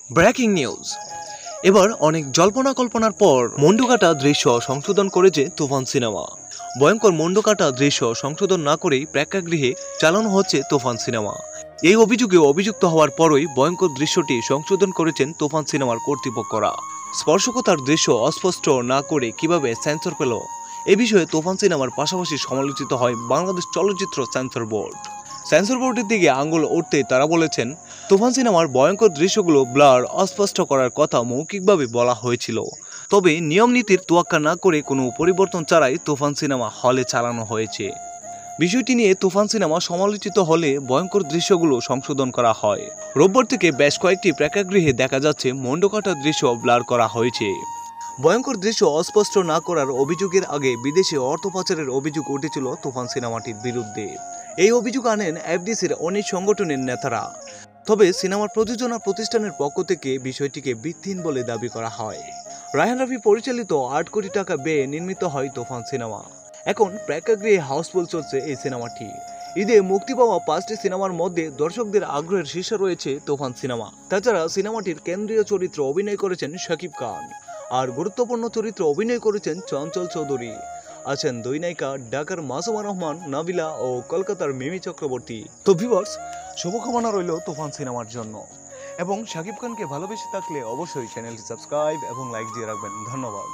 Breaking news. এবার অনেক জল্পনা কল্পনার পর মন্ডুকাটা দৃশ্য সংশোধন করেছে তুফান সিনেমা। ভয়ঙ্কর মন্ডুকাটা দৃশ্য সংশোধন না করেই প্রেক্ষাগৃহে চালানো হচ্ছে তুফান সিনেমা। এই অভিযোগে অভিযুক্ত হওয়ার পরই ভয়ঙ্কর দৃশ্যটি সংশোধন করেছেন তুফান সিনেমার কর্তৃপক্ষরা। স্পর্শকতার দৃশ্য অস্পষ্ট না করে কিভাবে সেন্সর পেল, এ বিষয়ে তুফান সিনেমার পাশাপাশি সমালোচিত হয় বাংলাদেশ চলচ্চিত্র সেন্সর বোর্ড। সেন্সর বোর্ডের দিকে আঙুল উঠতে তারা বলেছেন, তুফান সিনেমার ভয়ঙ্কর দৃশ্যগুলো ব্লার অস্পষ্ট করার কথা মৌখিকভাবে বলা হয়েছিল, তবে নিয়ম নীতির তোয়াক্কা না করে কোনো পরিবর্তন ছাড়াই তুফান সিনেমা হলে চালানো হয়েছে। বিষয়টি নিয়ে তুফান সিনেমা সমালোচিত হলে ভয়ঙ্কর দৃশ্যগুলো সংশোধন করা হয়। রোববার থেকে বেশ কয়েকটি প্রেক্ষাগৃহে দেখা যাচ্ছে মন্ডকাটার দৃশ্য ব্লার করা হয়েছে। ভয়ঙ্কর দৃশ্য অস্পষ্ট না করার অভিযোগের আগে বিদেশে অর্থ পাচারের অভিযোগ উঠেছিল তুফান সিনেমাটির বিরুদ্ধে। এই অভিযোগ আনেন এফডিসির অনেক সংগঠনের নেতারা। তবে সিনেমার প্রযোজনা প্রতিষ্ঠানের পক্ষ থেকে বিষয়টিকে ভিত্তিহীন বলে দাবি করা হয়। রায়হান রাফি পরিচালিত 8 কোটি টাকা ব্যয়ে নির্মিত হয় তুফান সিনেমা। এখন প্রেক্ষাগৃহে হাউসফুল চলছে এই সিনেমাটি। ঈদে মুক্তি পাওয়া 5টি সিনেমার মধ্যে দর্শকদের আগ্রহের শীর্ষে রয়েছে তুফান সিনেমা। তাছাড়া সিনেমাটির কেন্দ্রীয় চরিত্রে অভিনয় করেছেন শাকিব খান, আর গুরুত্বপূর্ণ চরিত্রে অভিনয় করেছেন চঞ্চল চৌধুরী। আছেন দুই নায়িকা ঢাকার মাসুমা রহমান নাবিলা ও কলকাতার মিমি চক্রবর্তী। তো ভিউয়ার্স, শুভকামনা রইল তুফান সিনেমার জন্য। এবং শাকিব খানকে ভালোবেসে থাকলে অবশ্যই চ্যানেলটি সাবস্ক্রাইব এবং লাইক দিয়ে রাখবেন। ধন্যবাদ।